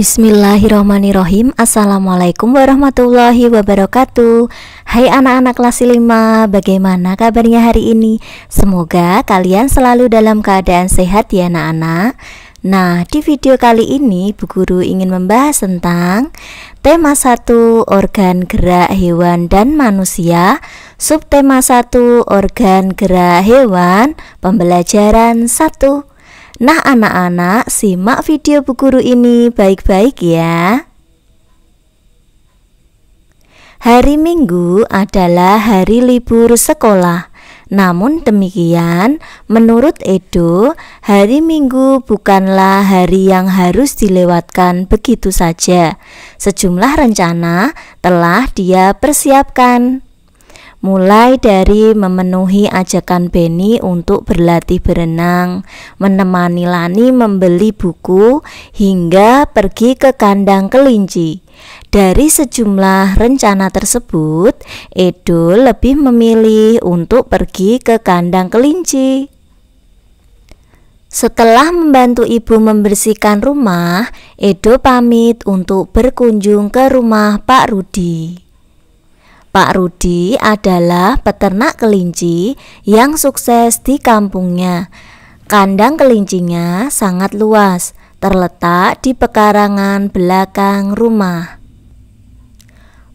Bismillahirrahmanirrahim. Assalamualaikum warahmatullahi wabarakatuh. Hai anak-anak kelas 5, bagaimana kabarnya hari ini? Semoga kalian selalu dalam keadaan sehat ya anak-anak. Nah, di video kali ini Bu Guru ingin membahas tentang tema 1 organ gerak hewan dan manusia, subtema 1 organ gerak hewan, pembelajaran 1. Nah anak-anak, simak video Bu Guru ini baik-baik ya. Hari Minggu adalah hari libur sekolah. Namun demikian, menurut Edo, hari Minggu bukanlah hari yang harus dilewatkan begitu saja. Sejumlah rencana telah dia persiapkan. Mulai dari memenuhi ajakan Benny untuk berlatih berenang, menemani Lani membeli buku, hingga pergi ke kandang kelinci. Dari sejumlah rencana tersebut, Edo lebih memilih untuk pergi ke kandang kelinci. Setelah membantu ibu membersihkan rumah, Edo pamit untuk berkunjung ke rumah Pak Rudi. Pak Rudi adalah peternak kelinci yang sukses di kampungnya. Kandang kelincinya sangat luas, terletak di pekarangan belakang rumah.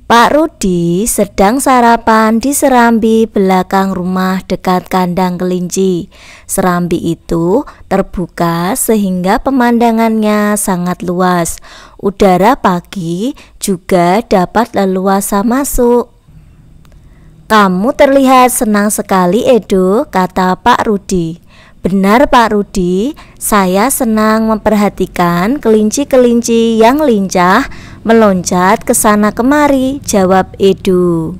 Pak Rudi sedang sarapan di serambi belakang rumah dekat kandang kelinci. Serambi itu terbuka sehingga pemandangannya sangat luas. Udara pagi juga dapat leluasa masuk. "Kamu terlihat senang sekali, Edo," kata Pak Rudi. "Benar Pak Rudi, saya senang memperhatikan kelinci-kelinci yang lincah meloncat ke sana kemari," jawab Edo.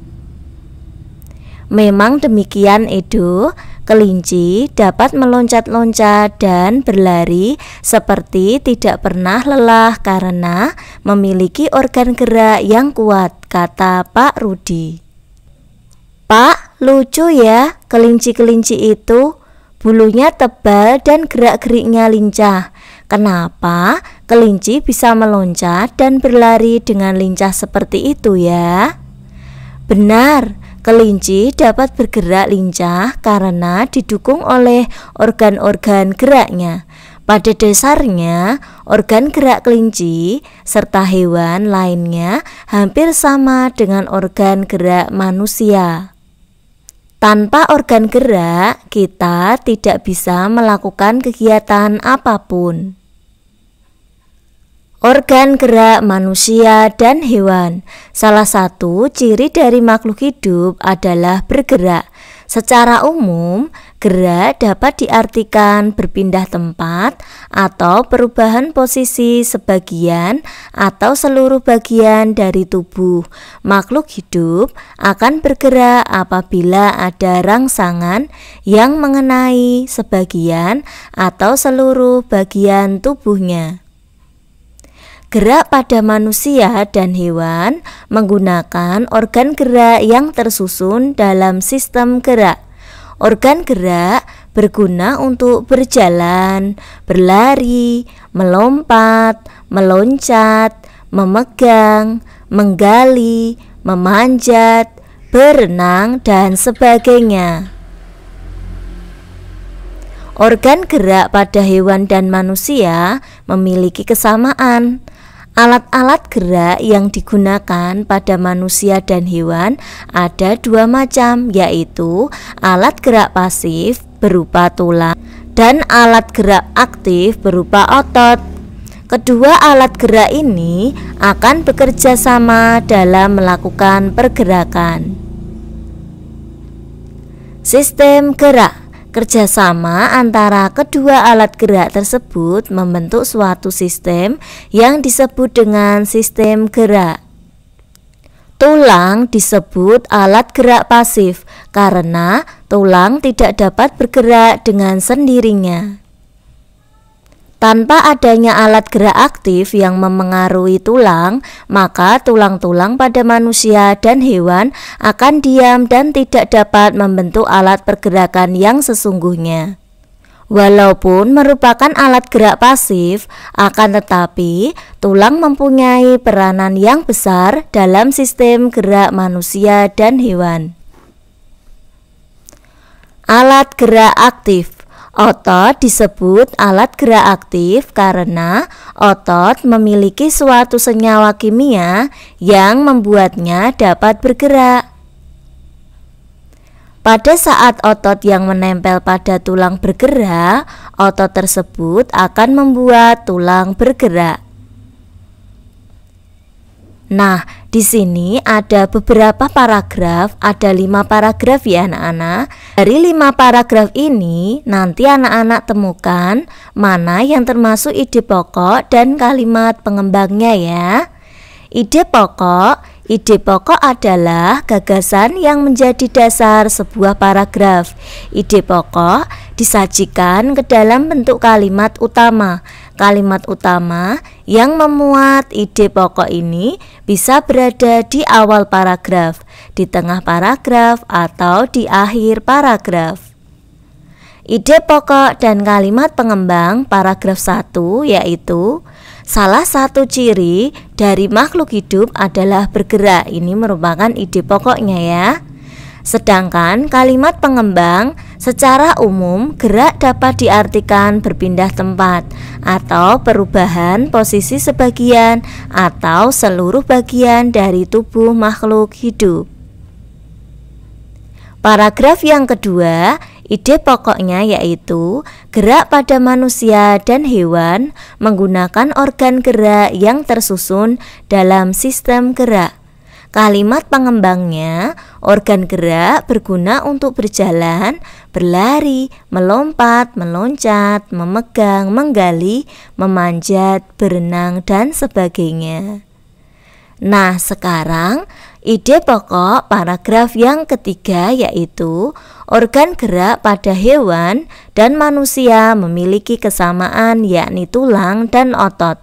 Memang demikian Edo, kelinci dapat meloncat-loncat dan berlari seperti tidak pernah lelah karena memiliki organ gerak yang kuat, kata Pak Rudi. "Pak, lucu ya kelinci-kelinci itu, bulunya tebal dan gerak-geriknya lincah. Kenapa kelinci bisa meloncat dan berlari dengan lincah seperti itu ya?" Benar, kelinci dapat bergerak lincah karena didukung oleh organ-organ geraknya. Pada dasarnya, organ gerak kelinci serta hewan lainnya hampir sama dengan organ gerak manusia. Tanpa organ gerak, kita tidak bisa melakukan kegiatan apapun. Organ gerak manusia dan hewan. Salah satu ciri dari makhluk hidup adalah bergerak. Secara umum, gerak dapat diartikan berpindah tempat atau perubahan posisi sebagian atau seluruh bagian dari tubuh. Makhluk hidup akan bergerak apabila ada rangsangan yang mengenai sebagian atau seluruh bagian tubuhnya. Gerak pada manusia dan hewan menggunakan organ gerak yang tersusun dalam sistem gerak. Organ gerak berguna untuk berjalan, berlari, melompat, meloncat, memegang, menggali, memanjat, berenang, dan sebagainya. Organ gerak pada hewan dan manusia memiliki kesamaan. Alat-alat gerak yang digunakan pada manusia dan hewan ada dua macam, yaitu alat gerak pasif berupa tulang dan alat gerak aktif berupa otot. Kedua alat gerak ini akan bekerja sama dalam melakukan pergerakan. Sistem gerak. Kerjasama antara kedua alat gerak tersebut membentuk suatu sistem yang disebut dengan sistem gerak. Tulang disebut alat gerak pasif karena tulang tidak dapat bergerak dengan sendirinya. Tanpa adanya alat gerak aktif yang memengaruhi tulang, maka tulang-tulang pada manusia dan hewan akan diam dan tidak dapat membentuk alat pergerakan yang sesungguhnya. Walaupun merupakan alat gerak pasif, akan tetapi tulang mempunyai peranan yang besar dalam sistem gerak manusia dan hewan. Alat gerak aktif. Otot disebut alat gerak aktif karena otot memiliki suatu senyawa kimia yang membuatnya dapat bergerak. Pada saat otot yang menempel pada tulang bergerak, otot tersebut akan membuat tulang bergerak. Nah, di sini ada beberapa paragraf, ada 5 paragraf ya anak-anak. Dari 5 paragraf ini, nanti anak-anak temukan mana yang termasuk ide pokok dan kalimat pengembangnya ya. Ide pokok adalah gagasan yang menjadi dasar sebuah paragraf. Ide pokok disajikan ke dalam bentuk kalimat utama. Kalimat utama yang memuat ide pokok ini bisa berada di awal paragraf, di tengah paragraf, atau di akhir paragraf. Ide pokok dan kalimat pengembang paragraf 1 yaitu salah satu ciri dari makhluk hidup adalah bergerak. Ini merupakan ide pokoknya ya. Sedangkan kalimat pengembang secara umum gerak dapat diartikan berpindah tempat atau perubahan posisi sebagian atau seluruh bagian dari tubuh makhluk hidup. Paragraf yang kedua, ide pokoknya yaitu gerak pada manusia dan hewan menggunakan organ gerak yang tersusun dalam sistem gerak. Kalimat pengembangnya, organ gerak berguna untuk berjalan, berlari, melompat, meloncat, memegang, menggali, memanjat, berenang, dan sebagainya. Nah, sekarang ide pokok paragraf yang ketiga yaitu organ gerak pada hewan dan manusia memiliki kesamaan yakni tulang dan otot.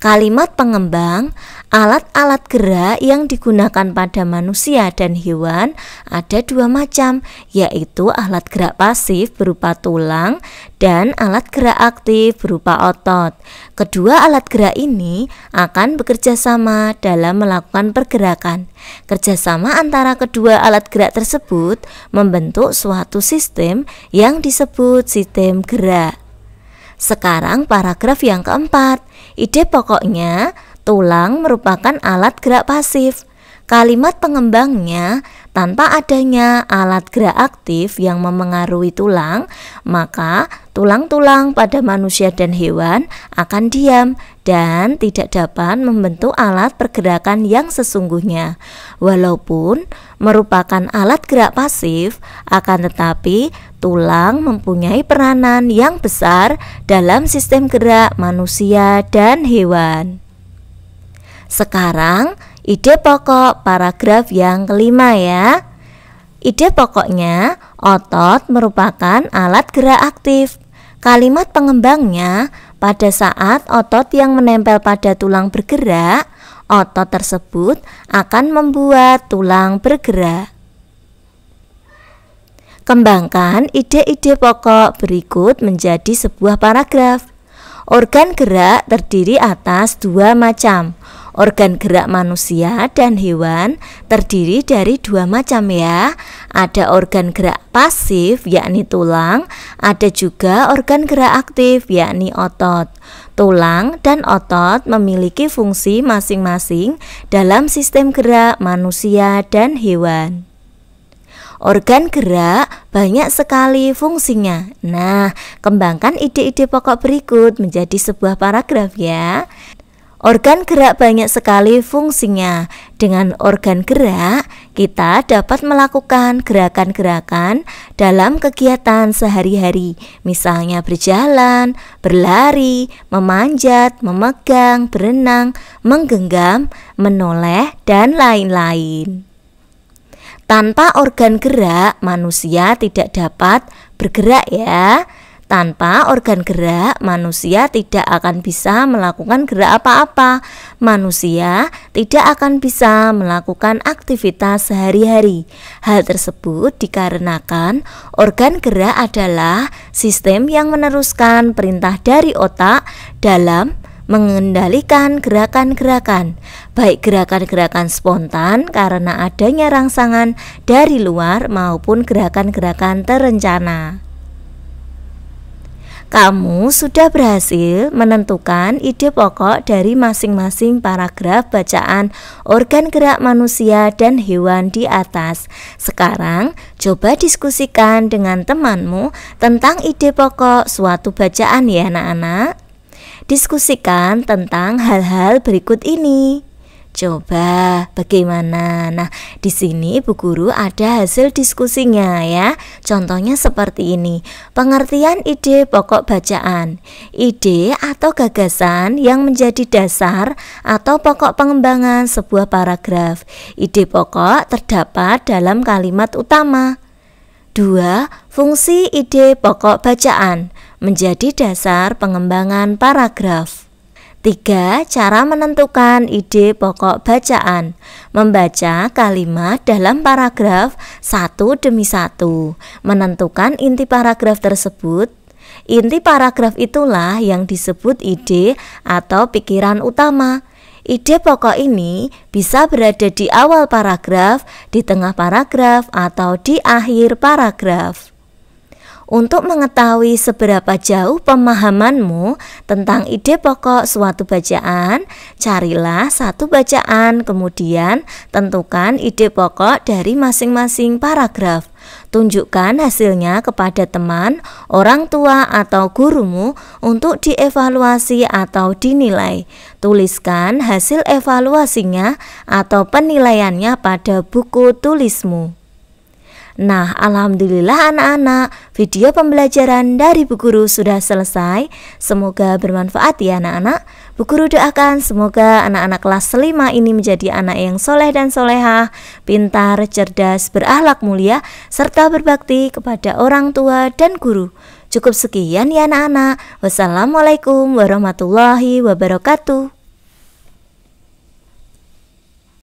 Kalimat pengembang, alat-alat gerak yang digunakan pada manusia dan hewan ada 2 macam, yaitu alat gerak pasif berupa tulang dan alat gerak aktif berupa otot. Kedua alat gerak ini akan bekerja sama dalam melakukan pergerakan. Kerjasama antara kedua alat gerak tersebut membentuk suatu sistem yang disebut sistem gerak. Sekarang paragraf yang keempat, ide pokoknya tulang merupakan alat gerak pasif. Kalimat pengembangnya, tanpa adanya alat gerak aktif yang memengaruhi tulang, maka tulang-tulang pada manusia dan hewan akan diam dan tidak dapat membentuk alat pergerakan yang sesungguhnya. Walaupun merupakan alat gerak pasif, akan tetapi tulang mempunyai peranan yang besar dalam sistem gerak manusia dan hewan. Sekarang ide pokok paragraf yang kelima ya. Ide pokoknya, otot merupakan alat gerak aktif. Kalimat pengembangnya, pada saat otot yang menempel pada tulang bergerak, otot tersebut akan membuat tulang bergerak. Kembangkan ide-ide pokok berikut menjadi sebuah paragraf. Organ gerak terdiri atas 2 macam. Organ gerak manusia dan hewan terdiri dari 2 macam ya. Ada organ gerak pasif yakni tulang, ada juga organ gerak aktif yakni otot. Tulang dan otot memiliki fungsi masing-masing dalam sistem gerak manusia dan hewan. Organ gerak banyak sekali fungsinya. Nah, kembangkan ide-ide pokok berikut menjadi sebuah paragraf ya. Organ gerak banyak sekali fungsinya. Dengan organ gerak, kita dapat melakukan gerakan-gerakan dalam kegiatan sehari-hari. Misalnya berjalan, berlari, memanjat, memegang, berenang, menggenggam, menoleh, dan lain-lain. Tanpa organ gerak, manusia tidak dapat bergerak ya. Tanpa organ gerak, manusia tidak akan bisa melakukan gerak apa-apa. Manusia tidak akan bisa melakukan aktivitas sehari-hari. Hal tersebut dikarenakan organ gerak adalah sistem yang meneruskan perintah dari otak dalam mengendalikan gerakan-gerakan, baik gerakan-gerakan spontan karena adanya rangsangan dari luar maupun gerakan-gerakan terencana. Kamu sudah berhasil menentukan ide pokok dari masing-masing paragraf bacaan organ gerak manusia dan hewan di atas. Sekarang, coba diskusikan dengan temanmu tentang ide pokok suatu bacaan ya anak-anak. Diskusikan tentang hal-hal berikut ini. Coba bagaimana? Nah, di sini Bu Guru ada hasil diskusinya ya. Contohnya seperti ini. Pengertian ide pokok bacaan. Ide atau gagasan yang menjadi dasar atau pokok pengembangan sebuah paragraf. Ide pokok terdapat dalam kalimat utama. 2. Fungsi ide pokok bacaan menjadi dasar pengembangan paragraf. 3. Cara menentukan ide pokok bacaan. Membaca kalimat dalam paragraf satu demi satu. Menentukan inti paragraf tersebut. Inti paragraf itulah yang disebut ide atau pikiran utama. Ide pokok ini bisa berada di awal paragraf, di tengah paragraf, atau di akhir paragraf. Untuk mengetahui seberapa jauh pemahamanmu tentang ide pokok suatu bacaan, carilah satu bacaan, kemudian tentukan ide pokok dari masing-masing paragraf. Tunjukkan hasilnya kepada teman, orang tua, atau gurumu untuk dievaluasi atau dinilai. Tuliskan hasil evaluasinya atau penilaiannya pada buku tulismu. Nah, alhamdulillah anak-anak, video pembelajaran dari Bu Guru sudah selesai. Semoga bermanfaat ya anak-anak. Bu Guru doakan semoga anak-anak kelas 5 ini menjadi anak yang soleh dan solehah, pintar, cerdas, berakhlak mulia, serta berbakti kepada orang tua dan guru. Cukup sekian ya anak-anak. Wassalamualaikum warahmatullahi wabarakatuh.